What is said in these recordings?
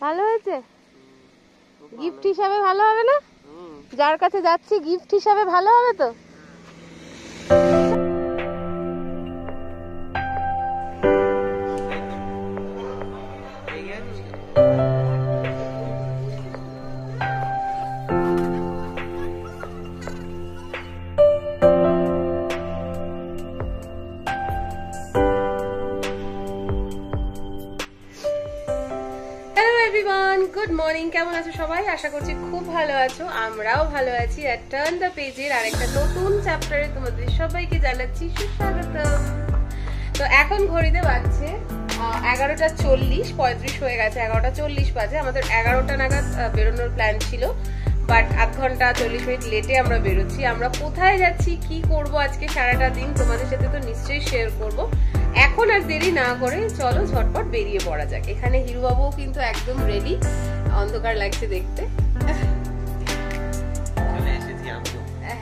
ভালো হয়েছে? গিফট হিসাবে ভালো হবে না? যার কাছে যাচ্ছি গিফট হিসাবে ভালো হবে তো? গুড মর্নিং, কেমন আছো সবাই? আশা করছি খুব ভালো আছো, আমরাও ভালো আছি। আর টার্ন দ্য পেজের আরেকটা নতুন চ্যাপ্টারে তোমাদের সবাইকে জানাচ্ছি সুস্বাগতম। তো এখন ঘড়িতে বাজছে 11:40, 35 হয়ে গেছে, 11:40 বাজে। আমাদের 11টা নাগাদ বেরোনোর প্ল্যান ছিল, বাট আধ ঘন্টা 40 মিনিট লেটে আমরা বেরোচ্ছি। আমরা কোথায় যাচ্ছি, কি করব আজকে সারাটা দিন তোমাদের সাথে তো নিশ্চয়ই শেয়ার করব। এখন আর দেরি না করে চলো ঝটপট বেরিয়ে পড়া যাক। এখানে হিরুবাবুও কিন্তু একদম রেডি, অন্ধকার লাগছে দেখতে।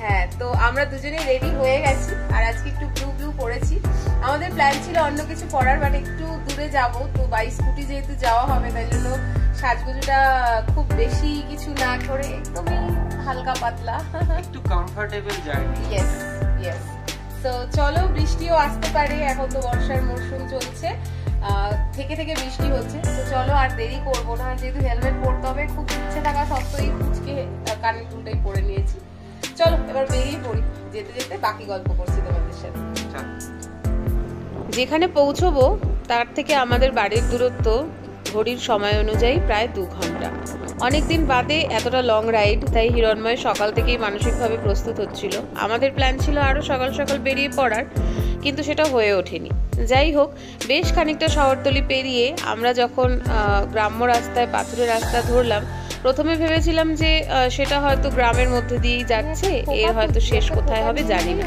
হ্যাঁ, তো আমরা দুজনেই রেডি হয়ে গেছি। আর আজকে একটু ব্লু ব্লু পরেছি। আমাদের প্ল্যান ছিল অন্য কিছু পরার, বাট একটু দূরে যাব তো বাই স্কুটি যেহেতু যাওয়া হবে, তাই জন্য সাজগুজুটা খুব বেশি কিছু না করে একদমই হালকা পাতলা, একটু কমফোর্টেবল জার্নি। Yes yes. তো চলো, বৃষ্টিও আসতে পারে, এখন তো বর্ষার মরশুম চলছে, থেকে থেকে বৃষ্টি হচ্ছে। তো চলো আর দেরি করবো না, যেহেতু হেলমেট পরতে হবে, খুব ইচ্ছে থাকা সত্ত্বেও কুচকে কানের দুলটাই পরে নিয়েছি। চলো এবার বেরিয়ে পড়ি, যেতে যেতে বাকি গল্প করছি তোমাদের সাথে। যেখানে পৌঁছবো তার থেকে আমাদের বাড়ির দূরত্ব ঘড়ির সময় অনুযায়ী প্রায় 2 ঘন্টা। অনেকদিন বাদে এতটা লং রাইড, তাই হিরণময় সকাল থেকেই মানসিকভাবে প্রস্তুত হচ্ছিল। আমাদের প্ল্যান ছিল আরও সকাল সকাল বেরিয়ে পড়ার, কিন্তু সেটা হয়ে ওঠেনি। যাই হোক, বেশ খানিকটা শহরতলি পেরিয়ে আমরা যখন গ্রাম্য রাস্তায় পাথুরে রাস্তা ধরলাম, প্রথমে ভেবেছিলাম যে সেটা হয়তো গ্রামের মধ্যে দিয়েই যাচ্ছে, এর হয়তো শেষ কোথায় হবে জানি না,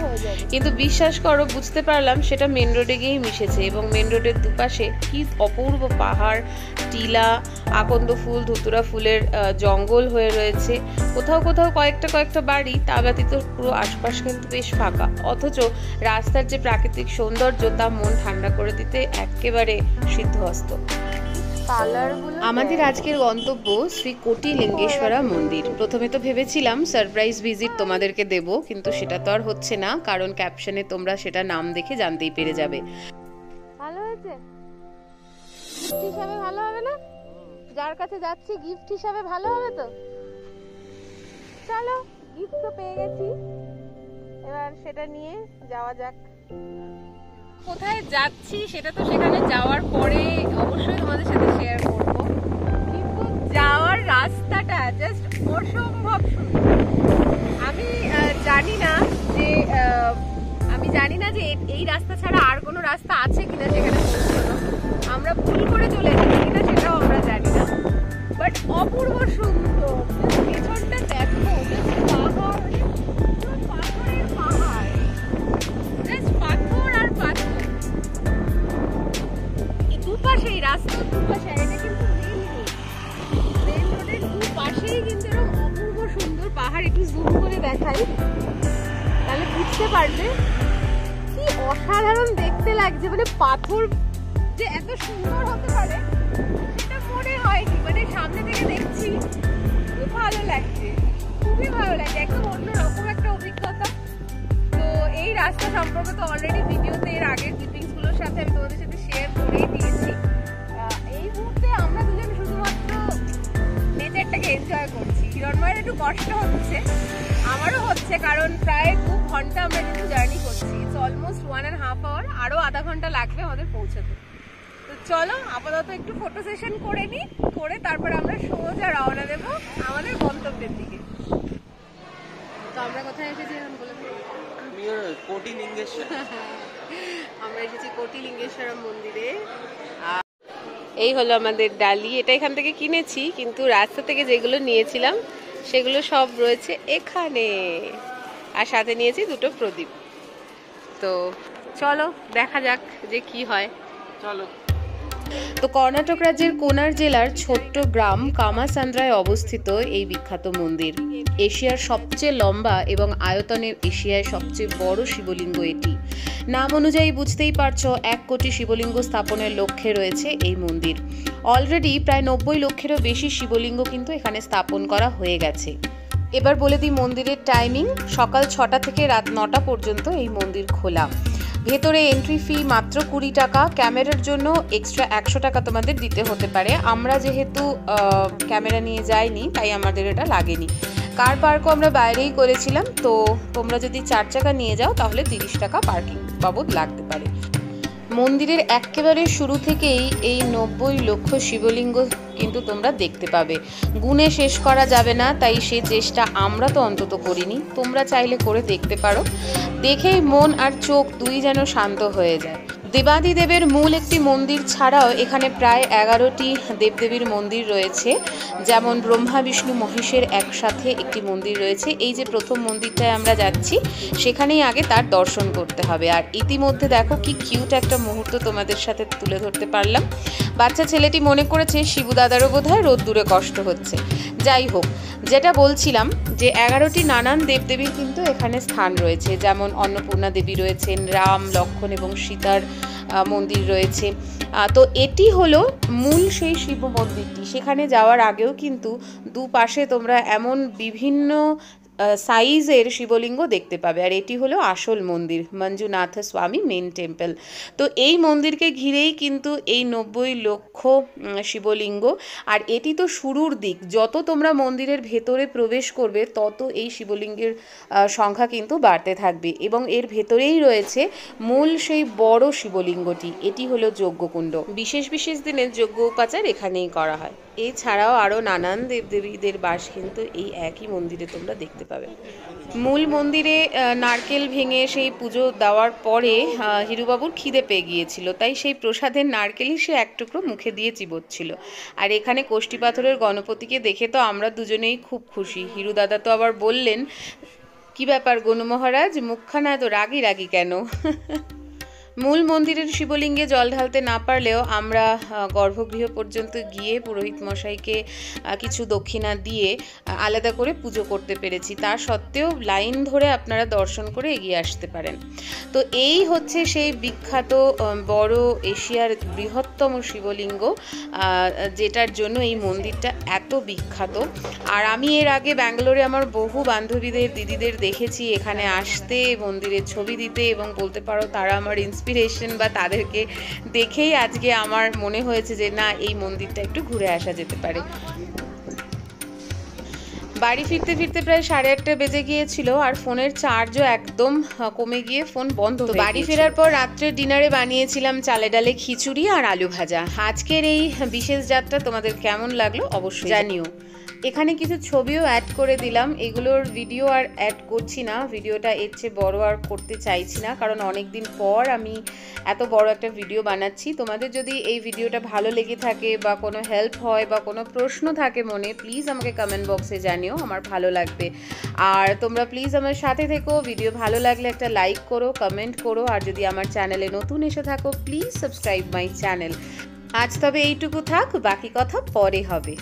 কিন্তু বিশ্বাস করো বুঝতে পারলাম সেটা মেন রোডে গিয়েই মিশেছে। এবং মেন রোডের দুপাশে কি অপূর্ব পাহাড়, টিলা, আকন্দ ফুল, ধুতুরা ফুলের জঙ্গল হয়ে রয়েছে। কোথাও কোথাও কয়েকটা বাড়ি, তা ব্যতীত পুরো আশপাশ কিন্তু বেশ ফাঁকা। অথচ রাস্তার যে প্রাকৃতিক সৌন্দর্য তা মন ঠান্ডা করে দিতে একেবারে সিদ্ধহস্ত। আমাদের আজকের গন্তব্য শ্রী কোটিলিঙ্গেশ্বরা মন্দির। প্রথমে তো ভেবেছিলাম সারপ্রাইজ ভিজিট তোমাদেরকে দেব, কিন্তু সেটা তো আর হচ্ছে না, কারণ ক্যাপশনে তোমরা সেটা নাম দেখে জানতেই পেরে যাবে। ভালো হয়েছে? গিফট হিসাবে ভালো হবে না? যার কাছে যাচ্ছি গিফট হিসাবে ভালো হবে তো? চলো, গিফট তো পেয়ে গেছি, এবার সেটা নিয়ে যাওয়া যাক। কোথায় যাচ্ছি সেটা তো সেখানে যাওয়ার পরে অবশ্যই তোমাদের সাথে শেয়ার করব, কিন্তু যাওয়ার রাস্তাটা জাস্ট অসম্ভব সুন্দর। আমি জানি না যে এই রাস্তা ছাড়া আর কোনো রাস্তা আছে কিনা সেখানে পৌঁছানো। আমরা ভুল করে চলে এসেছি কিনা সেটাও আমরা জানি না, বাট অপূর্ব সুন্দর। পেছনটা দেখো, পাথরের পাহাড়, জাস্ট পাথর আর পাথর দুপাশে, এই রাস্তার দুপাশে। এটা কিন্তু মেন রোডের দুপাশেই কিন্তু এরকম অপূর্ব সুন্দর পাহাড়। একটু জুম করে দেখাই, তাহলে বুঝতে পারবে কি অসাধারণ দেখতে লাগছে। মানে পাথর যে এত সুন্দর হতে পারে সেটা মনে হয়নি, মানে সামনে থেকে দেখছি খুব ভালো লাগছে, খুবই ভালো লাগছে, একদম অন্যরকম একটা অভিজ্ঞতা। তো এই রাস্তা সম্পর্কে তো অলরেডি ভিডিওতে এর আগের ক্লিপিংস গুলোর সাথে আমি তোমাদের সাথে শেয়ার করেই দিয়েছি। এই মুহূর্তে আমরা দুজন শুধুমাত্র নেচারটাকে এনজয় করছি। হিরণময়ের একটু কষ্ট হচ্ছে, আমারও হচ্ছে, কারণ প্রায় 2 ঘন্টা আমরা কিন্তু জার্নি করছি। ইটস অলমোস্ট 1.5 আওয়ার, আরও আধা ঘন্টা লাগবে আমাদের পৌঁছাতে। তো চলো আপাতত একটু ফটো সেশন করে নিই, করে তারপর আমরা সোজা রওনা দেবো আমাদের গন্তব্যের দিকে। তো আমরা কোথায় এসেছি এখন বলে দিই? আমরা এসেছি কোটিলিঙ্গেশ্বরা মন্দিরে। এই হলো আমাদের ডালি, এটা এখান থেকে কিনেছি, কিন্তু রাস্তা থেকে যেগুলো নিয়েছিলাম সেগুলো সব রয়েছে এখানে, আর সাথে নিয়েছি 2টো প্রদীপ। তো চলো দেখা যাক যে কি হয়। চলো। তো কর্ণাটক রাজ্যের কোনার জেলার ছোট্ট গ্রাম কামাসান্দ্রায় অবস্থিত এই বিখ্যাত মন্দির। এশিয়ার সবচেয়ে লম্বা এবং আয়তনের এশিয়ায় সবচেয়ে বড় শিবলিঙ্গ এটি। নাম অনুযায়ী বুঝতেই পারছো 1 কোটি শিবলিঙ্গ স্থাপনের লক্ষ্যে রয়েছে এই মন্দির। অলরেডি প্রায় 90 লক্ষেরও বেশি শিবলিঙ্গ কিন্তু এখানে স্থাপন করা হয়ে গেছে। এবার বলে দিই মন্দিরের টাইমিং, সকাল 6টা থেকে রাত 9টা পর্যন্ত এই মন্দির খোলা। ভেতরে এন্ট্রি ফি মাত্র 20 টাকা, ক্যামেরার জন্য এক্সট্রা 100 টাকা তোমাদের দিতে হতে পারে। আমরা যেহেতু ক্যামেরা নিয়ে যাইনি তাই আমাদের এটা লাগেনি। কার পার্কও আমরা বাইরেই করেছিলাম, তো তোমরা যদি 4 চাকা নিয়ে যাও তাহলে 30 টাকা পার্কিং বাবদ লাগতে পারে। মন্দিরের একেবারে শুরু থেকেই এই 90 লক্ষ শিবলিঙ্গ কিন্তু তোমরা দেখতে পাবে, গুণে শেষ করা যাবে না, তাই সে চেষ্টা আমরা তো অন্তত করিনি। তোমরা চাইলে করে দেখতে পারো, দেখেই মন আর চোখ দুই যেন শান্ত হয়ে যায়। দেবাদিদেবের মূল একটি মন্দির ছাড়াও এখানে প্রায় 11টি দেবদেবীর মন্দির রয়েছে, যেমন ব্রহ্মা বিষ্ণু মহেশের একসাথে একটি মন্দির রয়েছে। এই যে প্রথম মন্দিরটায় আমরা যাচ্ছি সেখানেই আগে তার দর্শন করতে হবে। আর ইতিমধ্যে দেখো কি কিউট একটা মুহূর্ত তোমাদের সাথে তুলে ধরতে পারলাম। বাচ্চা ছেলেটি মনে করেছে শিবু দাদারও বোধহয় রোদ্দুরে কষ্ট হচ্ছে। যাই হোক, যেটা বলছিলাম যে 11টি নানান দেবদেবীর কিন্তু এখানে স্থান রয়েছে, যেমন অন্নপূর্ণা দেবী রয়েছেন, রাম লক্ষ্মণ এবং সীতার মন্দির রয়েছে। তো এটি হলো মূল সেই শিব মন্দিরটি। সেখানে যাওয়ার আগেও কিন্তু দুপাশে তোমরা এমন বিভিন্ন সাইজের শিবলিঙ্গ দেখতে পাবে। আর এটি হলো আসল মন্দির, মঞ্জুনাথ স্বামী মেন টেম্পল। তো এই মন্দিরকে ঘিরেই কিন্তু এই 90 লক্ষ শিবলিঙ্গ। আর এটি তো শুরুর দিক, যত তোমরা মন্দিরের ভেতরে প্রবেশ করবে তত এই শিবলিঙ্গের সংখ্যা কিন্তু বাড়তে থাকবে। এবং এর ভেতরেই রয়েছে মূল সেই বড় শিবলিঙ্গটি, এটি হলো যজ্ঞকুণ্ড। বিশেষ বিশেষ দিনে যজ্ঞ উপাচার এখানেই করা হয়। এছাড়াও আরও নানান দেবদেবীদের বাস কিন্তু এই একই মন্দিরে তোমরা দেখতে পাবে। মূল মন্দিরে নারকেল ভেঙে সেই পুজো দেওয়ার পরে হিরুবাবুর খিদে পেয়ে গিয়েছিল, তাই সেই প্রসাদের নারকেলই সে এক টুকরো মুখে দিয়ে চিবোচ্ছিল। আর এখানে কোষ্ঠী পাথরের গণপতিকে দেখে তো আমরা দুজনেই খুব খুশি। হিরু দাদা তো আবার বললেন, কি ব্যাপার গনু মহারাজ, মুখখানা এত রাগি রাগি কেন? মূল মন্দিরের শিবলিঙ্গে জল ঢালতে না পারলেও আমরা গর্ভগৃহ পর্যন্ত গিয়ে পুরোহিত মশাইকে কিছু দক্ষিণা দিয়ে আলাদা করে পুজো করতে পেরেছি। তা সত্ত্বেও লাইন ধরে আপনারা দর্শন করে এগিয়ে আসতে পারেন। তো এই হচ্ছে সেই বিখ্যাত বড় এশিয়ার বৃহত্তম শিবলিঙ্গ, যেটার জন্য এই মন্দিরটা এত বিখ্যাত। আর আমি এর আগে ব্যাঙ্গালোরে আমার বহু বান্ধবীদের দিদিদের দেখেছি এখানে আসতে, মন্দিরের ছবি দিতে, এবং বলতে পারো তারা আমার ইন্সপিরেশন, বা তাদেরকে দেখেই আজকে আমার মনে হয়েছে যে না, এই মন্দিরটা একটু ঘুরে আসা যেতে পারে। বাড়ি ফিরতে ফিরতে প্রায় 8:30 বেজে গিয়েছিল, আর ফোনের চার্জও একদম কমে গিয়ে ফোন বন্ধ। তো বাড়ি ফেরার পর রাত্রে ডিনারে বানিয়েছিলাম চালে ডালে খিচুড়ি আর আলু ভাজা। আজকের এই বিশেষ যাত্রা তোমাদের কেমন লাগলো অবশ্যই জানিও। এখানে কিছু ছবিও অ্যাড করে দিলাম, এগুলোর ভিডিও আর অ্যাড করছি না, ভিডিওটা এর চেয়ে বড় আর করতে চাইছি না, কারণ অনেক দিন পর আমি এত বড় একটা ভিডিও বানাচ্ছি। তোমাদের যদি এই ভিডিওটা ভালো লেগে থাকে বা কোনো হেল্প হয় বা কোনো প্রশ্ন থাকে মনে, প্লিজ আমাকে কমেন্ট বক্সে জানিও, আমার ভালো লাগবে। আর তোমরা প্লিজ আমার সাথে থেকো, ভিডিও ভালো লাগলে একটা লাইক করো, কমেন্ট করো, আর যদি আমার চ্যানেলে নতুন এসে থাকো প্লিজ সাবস্ক্রাইব মাই চ্যানেল। আজ তবে এইটুকু থাক, বাকি কথা পরে হবে।